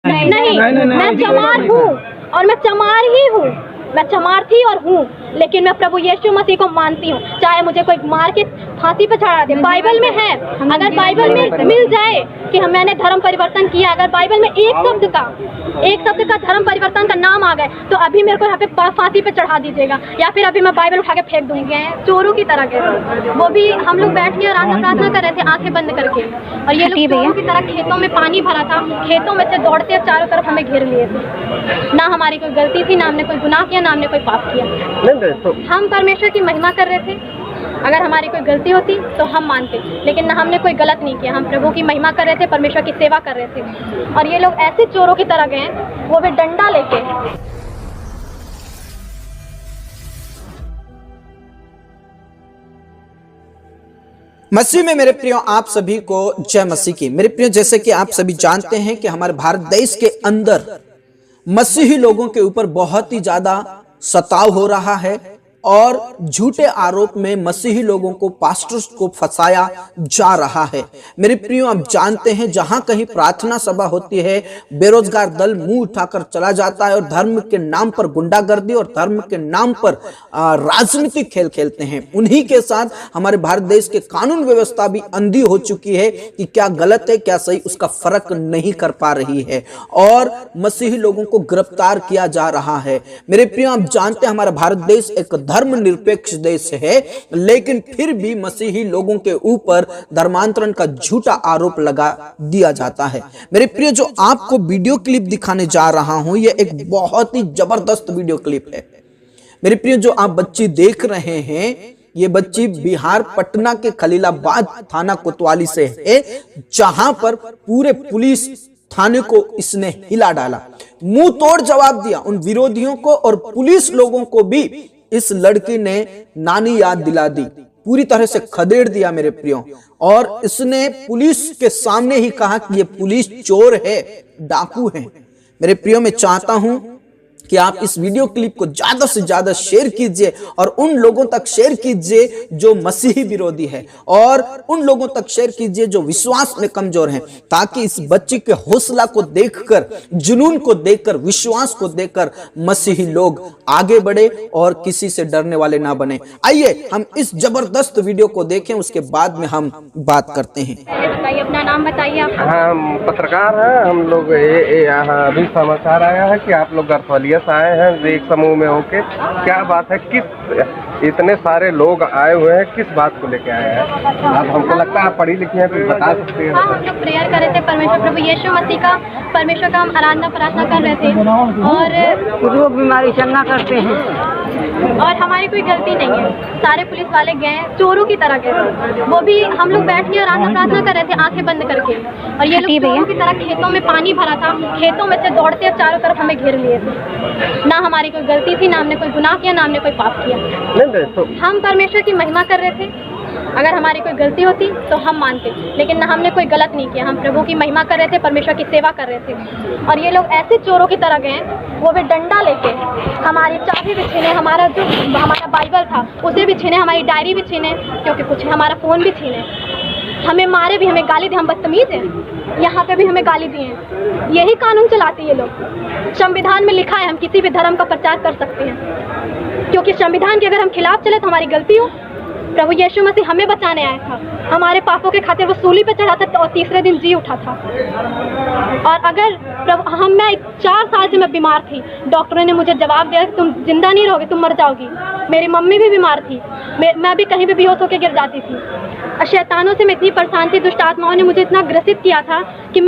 नहीं, मैं चमार हूँ और मैं चमार ही हूँ, मैं चमार थी और हूँ, लेकिन मैं प्रभु यीशु मसीह को मानती हूँ। चाहे मुझे कोई मार के फांसी पे चढ़ा दे, बाइबल में है, अगर बाइबल में मिल जाए कि मैंने धर्म परिवर्तन किया, अगर बाइबल में एक शब्द का धर्म परिवर्तन का नाम आ गए तो अभी मेरे को यहाँ पे फांसी पे चढ़ा दीजिएगा, या फिर अभी मैं बाइबल उठा के फेंक दूंगी। चोरों की तरह के वो भी हम लोग बैठ के प्रार्थना कर रहे थे आंखें बंद करके, और ये लोग चोरों की तरह खेतों में पानी भरा था, खेतों में से दौड़ते चारों तरफ हमें घेर लिए थे। ना हमारी कोई गलती थी, ना हमने कोई गुनाह किया, ना हमने कोई पाप किया। हम परमेश्वर की महिमा कर रहे थे। अगर हमारी कोई गलती होती तो हम मानते, लेकिन ना हमने कोई गलत नहीं किया। हम प्रभु की महिमा कर रहे थे, परमेश्वर की सेवा कर रहे थे। और ये लोग ऐसे चोरों की तरह गए, वो भी डंडा लेके। मसीह में मेरे प्रियो, आप सभी को जय मसीह की। मेरे प्रियो, जैसे कि आप सभी जानते हैं कि हमारे भारत देश के अंदर मसीही लोगों के ऊपर बहुत ही ज्यादा सताव हो रहा है और झूठे आरोप में मसीही लोगों को, पास्टर्स को फंसाया जा रहा है। मेरे प्रियो, आप जानते हैं जहां कहीं प्रार्थना सभा होती है, बेरोजगार दल मुंह उठाकर चला जाता है और धर्म के नाम पर गुंडागर्दी और धर्म के नाम पर राजनीतिक खेल खेलते हैं। उन्हीं के साथ हमारे भारत देश के कानून व्यवस्था भी अंधी हो चुकी है कि क्या गलत है क्या सही, उसका फर्क नहीं कर पा रही है और मसीही लोगों को गिरफ्तार किया जा रहा है। मेरे प्रियो, आप जानते हैं हमारा भारत देश एक धर्मनिरपेक्ष देश है, लेकिन फिर भी मसीही लोगों के ऊपर धर्मांतरण का झूठा आरोप लगा दिया जाता है। मेरे प्रिय, जो आपको वीडियो क्लिप दिखाने जा रहा हूं, यह एक बहुत ही जबरदस्त वीडियो क्लिप है। मेरे प्रिय, जो आप बच्ची देख रहे हैं, ये बच्ची बिहार पटना के खलीलाबाद थाना कोतवाली से है, जहां पर पूरे पुलिस थाने को इसने हिला डाला, मुंह तोड़ जवाब दिया उन विरोधियों को, और पुलिस लोगों को भी इस लड़की ने नानी याद दिला दी, पूरी तरह से खदेड़ दिया मेरे प्रियो। और इसने पुलिस के सामने ही कहा कि ये पुलिस चोर है, डाकू है। मेरे प्रियो, मैं चाहता हूं कि आप इस वीडियो क्लिप को ज्यादा से ज्यादा शेयर कीजिए और उन लोगों तक शेयर कीजिए जो मसीही विरोधी है, और उन लोगों तक शेयर कीजिए जो विश्वास में कमजोर हैं, ताकि इस बच्ची के हौसला को देखकर, जुनून को देखकर, विश्वास को देखकर मसीही लोग आगे बढ़े और किसी से डरने वाले ना बने। आइए हम इस जबरदस्त वीडियो को देखें, उसके बाद में हम बात करते हैं। अपना नाम बताइए आप। हम पत्रकार हैं, हम लोग यहाँ अभी समाचार आया है कि आप लोग गरफलिया आए हैं एक समूह में होके। क्या बात है, किस इतने सारे लोग आए हुए हैं, किस बात को लेके आए हैं? आप, हमको लगता है आप पढ़ी लिखी हैं, तो बता सकते हैं। हाँ, हम लोग प्रेयर कर रहे थे, परमेश्वर प्रभु यीशु मसीह का, परमेश्वर का हम आराधना प्रार्थना कर रहे थे, और रोग बीमारी चंगा करते हैं और हमारी कोई गलती नहीं है। सारे पुलिस वाले गए, चोरों की तरह गए, वो भी हम लोग बैठ के आराधना प्रार्थना कर रहे थे आंखें बंद करके, और ये लोग चोरों की तरह खेतों में पानी भरा था, खेतों में से दौड़ते चारों तरफ हमें घेर लिए थे। ना हमारी कोई गलती थी, ना हमने कोई गुनाह किया, ना हमने कोई पाप किया। हम परमेश्वर की महिमा कर रहे थे। अगर हमारी कोई गलती होती तो हम मानते, लेकिन ना हमने कोई गलत नहीं किया। हम प्रभु की महिमा कर रहे थे, परमेश्वर की सेवा कर रहे थे। और ये लोग ऐसे चोरों की तरह गए, वो भी डंडा लेके, हमारी चाबी भी छीने, हमारा बाइबल था उसे भी छीने, हमारी डायरी भी छीने, क्योंकि कुछ हमारा फोन भी छीने, हमें मारे भी, हमें गाली दी। हम बदतमीज हैं, यहाँ पे भी हमें गाली दी है। यही कानून चलाते ये लोग। संविधान में लिखा है हम किसी भी धर्म का प्रचार कर सकते हैं, क्योंकि संविधान के अगर हम खिलाफ चले तो हमारी गलती हो। प्रभु यीशु मसीह हमें बचाने आया था, हमारे पापों के खातिर वो सूली पे चढ़ा था और तीसरे दिन जी उठा था। और अगर मैं 4 साल से मैं बीमार थी, डॉक्टरों ने मुझे जवाब दिया कि तुम जिंदा नहीं रहोगे, तुम मर जाओगी। मेरी मम्मी भी बीमार थी, मैं भी कहीं भी बेहोश होकर गिर जाती थी। शैतानों से मैं इतनी परेशान थी, दुष्ट आत्माओं ने मुझे इतना ग्रसित किया था कि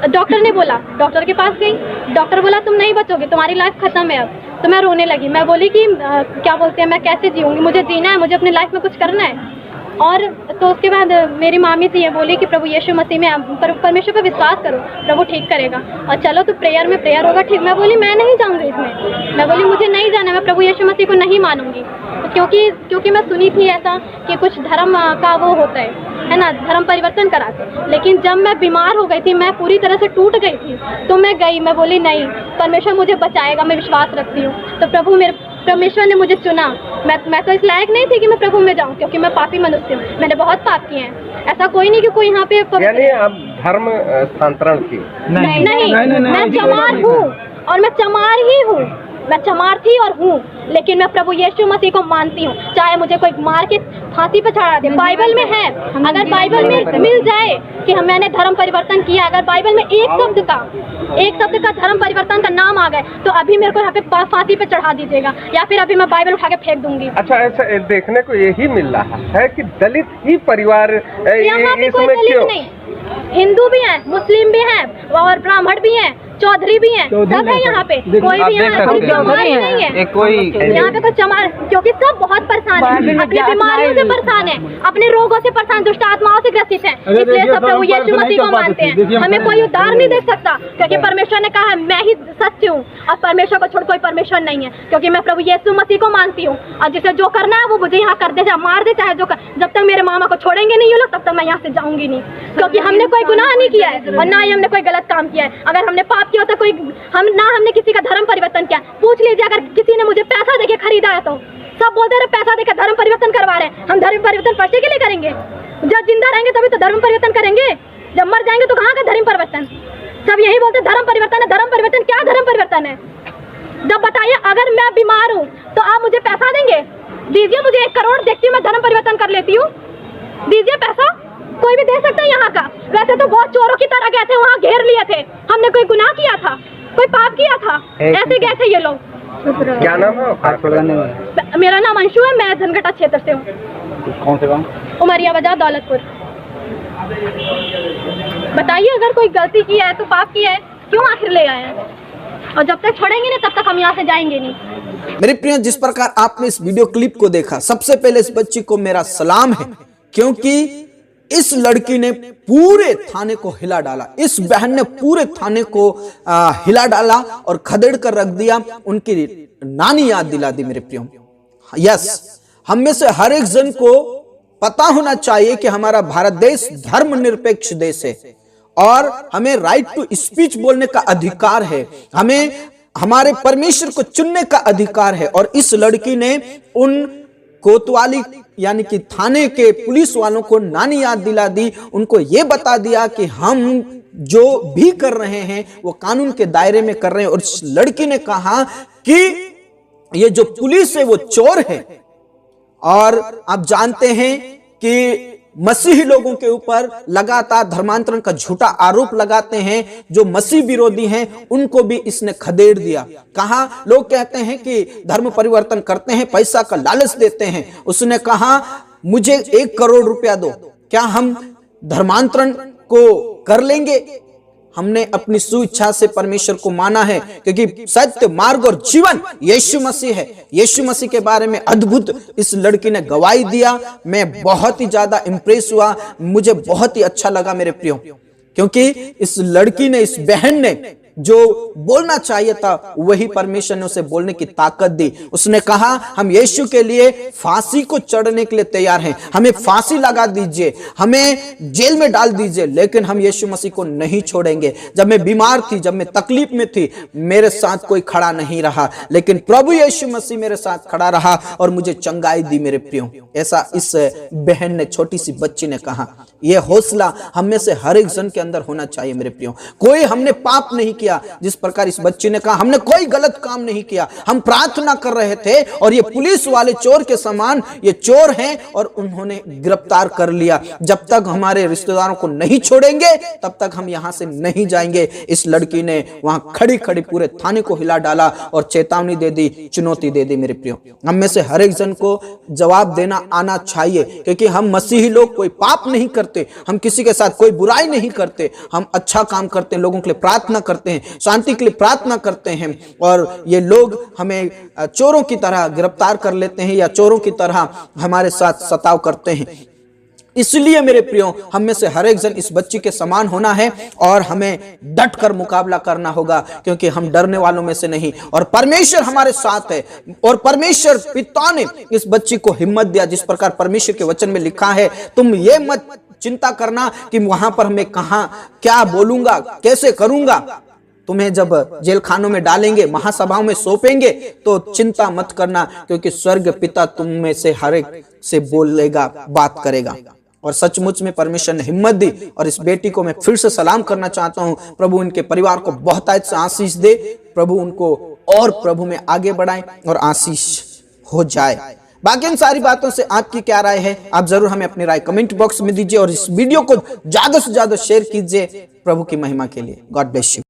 डॉक्टर ने बोला, डॉक्टर के पास गई, डॉक्टर बोला तुम नहीं बचोगे, तुम्हारी लाइफ खत्म है अब। तो मैं रोने लगी, मैं बोली कि क्या बोलते हैं, मैं कैसे जीऊँगी, मुझे जीना है, मुझे अपनी लाइफ में कुछ करना है। और तो उसके बाद मेरी मामी थी, ये बोली कि प्रभु यीशु मसीह में परमेश्वर पर विश्वास करो, प्रभु ठीक करेगा, और चलो तो प्रेयर में प्रेयर होगा ठीक। मैं बोली मैं नहीं जाऊँगी इसमें, मैं बोली मुझे नहीं जाना, मैं प्रभु यीशु मसीह को नहीं मानूंगी, क्योंकि मैं सुनी थी ऐसा कि कुछ धर्म का वो होता है ना, धर्म परिवर्तन कराते। लेकिन जब मैं बीमार हो गई थी, मैं पूरी तरह से टूट गई थी, तो मैं गई, मैं बोली नहीं, परमेश्वर मुझे बचाएगा, मैं विश्वास रखती हूँ। तो परमेश्वर ने मुझे चुना। मैं तो इस लायक नहीं थी कि मैं प्रभु में जाऊं, क्योंकि मैं पापी मनुष्य हूँ, मैंने बहुत पाप किए हैं। ऐसा कोई नहीं कि कोई यहाँ पे यानी आप धर्म स्थानांतरण की? नहीं, मैं चमार हूँ और मैं चमार ही हूँ, मैं चमार थी और हूँ, लेकिन मैं प्रभु यीशु मसीह को मानती हूँ। चाहे मुझे कोई मार के फांसी पे चढ़ा दे, बाइबल में है, अगर बाइबल में मिल जाए कि मैंने धर्म परिवर्तन किया, अगर बाइबल में एक शब्द का धर्म परिवर्तन का नाम आ गए तो अभी मेरे को यहाँ पे फांसी पे चढ़ा दीजिएगा, या फिर अभी मैं बाइबल उठा के फेंक दूंगी। अच्छा, ऐसा देखने को यही मिल रहा है कि दलित ही परिवार यहाँ पे कोई दलित नहीं, हिंदू भी हैं, मुस्लिम भी हैं और ब्राह्मण भी हैं, चौधरी भी हैं, सब है यहाँ पे। कोई भी यहाँ कोई चमार नहीं है, कोई यहाँ पे कोई चमार, क्योंकि सब बहुत परेशान है, अपनी बीमारियों से परेशान है, अपने रोगों से परेशान, दुष्ट आत्माओं से ग्रसित है, इसलिए सब प्रभु यीशु मसीह को मानते हैं। हमें कोई उद्धार नहीं दे सकता, क्योंकि परमेश्वर ने कहा है मैं ही सत्य हूँ और परमेश्वर को छोड़ कोई परमेश्वर नहीं है, क्योंकि मैं प्रभु यीशु मसीह को मानती हूँ। और जिसे जो करना है वो मुझे यहाँ कर दे, चाहे मार दे, चाहे जो जब तक मेरे मामा को छोड़ेंगे नहीं ये लोग तब तक मैं यहाँ से जाऊंगी नहीं, क्योंकि हमने कोई गुनाह नहीं किया है और ना ही हमने कोई गलत काम किया है। अगर हमने पाप किया होता कोई हमने किसी का धर्म परिवर्तन किया, पूछ लीजिए, अगर किसी ने मुझे पैसा देके खरीदा है तो सब बोलते रहे पैसा देकर धर्म परिवर्तन करवा रहे हैं। हम धर्म परिवर्तन पैसे के लिए करेंगे? जब जिंदा रहेंगे तभी तो धर्म परिवर्तन करेंगे, जब मर जाएंगे तो कहाँ का धर्म परिवर्तन? सब यही बोलते धर्म परिवर्तन है, धर्म परिवर्तन। क्या धर्म परिवर्तन है? जब बताइए, अगर मैं बीमार हूँ तो आप मुझे पैसा देंगे? दीजिए मुझे 1 करोड़, देखती हूँ मैं धर्म परिवर्तन कर लेती हूँ, दीजिए पैसा। कोई भी दे सकता है यहाँ का। वैसे तो बहुत चोरों की तरह गए थे, वहाँ घेर लिए थे, हमने कोई गुनाह किया था, कोई पाप किया था, ऐसे गए थे ये लोग। क्या नाम है? मेरा नाम अंशु है, मैं धनघटा क्षेत्र से हूँ। कौन से गाँव? उमरिया बाजार, दौलतपुर। बताइए, अगर कोई गलती की है तो पाप किया है, क्यों आखिर ले आए हैं? और जब तक छोड़ेंगे नहीं तब तक हम यहाँ से जाएंगे नहीं। मेरे प्रिय, जिस प्रकार आपने इस वीडियो क्लिप को देखा, सबसे पहले इस बच्ची को मेरा सलाम है, क्योंकि इस लड़की ने पूरे थाने को हिला डाला, इस बहन ने पूरे थाने को हिला डाला और खदेड़ कर रख दिया, उनकी नानी याद दिला दी। मेरे प्रियो, यस, हम में से हर एक जन को पता होना चाहिए कि हमारा भारत देश धर्मनिरपेक्ष देश है और हमें राइट टू स्पीच बोलने का अधिकार है, हमें हमारे परमेश्वर को चुनने का अधिकार है। और इस लड़की ने उन कोतवाली यानी कि थाने के पुलिस वालों को नानी याद दिला दी, उनको ये बता दिया कि हम जो भी कर रहे हैं वो कानून के दायरे में कर रहे हैं। और इस लड़की ने कहा कि ये जो पुलिस है वो चोर है। और आप जानते हैं कि मसीही लोगों के ऊपर लगातार धर्मांतरण का झूठा आरोप लगाते हैं, जो मसीह विरोधी हैं उनको भी इसने खदेड़ दिया। कहा, लोग कहते हैं कि धर्म परिवर्तन करते हैं, पैसा का लालच देते हैं। उसने कहा, मुझे 1 करोड़ रुपया दो, क्या हम धर्मांतरण को कर लेंगे? हमने अपनी सुइच्छा से परमेश्वर को माना है, क्योंकि सत्य, मार्ग और जीवन यीशु मसीह है। यीशु मसीह के बारे में अद्भुत इस लड़की ने गवाही दिया। मैं बहुत ही ज्यादा इंप्रेस हुआ, मुझे बहुत ही अच्छा लगा मेरे प्रियो, क्योंकि इस लड़की ने, इस बहन ने जो बोलना चाहिए था वही परमेश्वर ने उसे बोलने की ताकत दी। उसने कहा, हम यीशु के लिए फांसी को चढ़ने के लिए तैयार हैं, हमें फांसी लगा दीजिए, हमें जेल में डाल दीजिए, लेकिन हम यीशु मसीह को नहीं छोड़ेंगे। जब मैं बीमार थी, जब मैं तकलीफ में थी, मेरे साथ कोई खड़ा नहीं रहा, लेकिन प्रभु यीशु मसीह मेरे साथ खड़ा रहा और मुझे चंगाई दी। मेरे प्रियो, ऐसा इस बहन ने, छोटी सी बच्ची ने कहा। यह हौसला हम में से हर एक जन के अंदर होना चाहिए। मेरे प्रियो, कोई हमने पाप नहीं किया, जिस प्रकार इस बच्ची ने कहा, हमने कोई गलत काम नहीं किया, हम प्रार्थना कर रहे थे और ये पुलिस वाले चोर के समान ये चोर हैं और उन्होंने गिरफ्तार कर लिया। जब तक हमारे रिश्तेदारों को नहीं छोड़ेंगे तब तक हम यहां से नहीं जाएंगे। इस लड़की ने वहां खड़ी खड़ी पूरे थाने को हिला डाला और चेतावनी दे दी, चुनौती दे दी। मेरे प्रियो, हम में से हर एक जन को जवाब देना आना चाहिए, क्योंकि हम मसीही लोग कोई पाप नहीं करते, हम किसी के साथ कोई बुराई नहीं करते, हम अच्छा काम करते हैं, लोगों के लिए प्रार्थना करते हैं, शांति के लिए प्रार्थना करते हैं। और ये लोग हमें चोरों की तरह गिरफ्तार कर लेते हैं या चोरों की तरह हमारे साथ सताव करते हैं। इसलिए मेरे प्रियो, हम में से हर एक जन इस बच्ची के समान होना है और हमें डट कर मुकाबला करना होगा, क्योंकि हम डरने वालों में से नहीं, और परमेश्वर हमारे साथ है। और परमेश्वर पिता ने इस बच्ची को हिम्मत दिया, जिस प्रकार परमेश्वर के वचन में लिखा है, तुम ये मत चिंता करना कि वहां पर मैं कहां क्या बोलूंगा, कैसे करूंगा। तुम्हें जब जेल खानों में डालेंगे, महासभाओं में सौंपेंगे, तो चिंता मत करना, क्योंकि स्वर्ग पिता तुम में से हर एक से बोलेगा, बात करेगा। और सचमुच में परमेश्वर ने हिम्मत दी और इस बेटी को मैं फिर से सलाम करना चाहता हूं। प्रभु इनके परिवार को बहुतायत से आशीष दे, प्रभु उनको और प्रभु में आगे बढ़ाए और आशीष हो जाए। बाकी इन सारी बातों से आपकी क्या राय है, आप जरूर हमें अपनी राय कमेंट बॉक्स में दीजिए और इस वीडियो को ज्यादा से ज्यादा शेयर कीजिए प्रभु की महिमा के लिए। God bless you.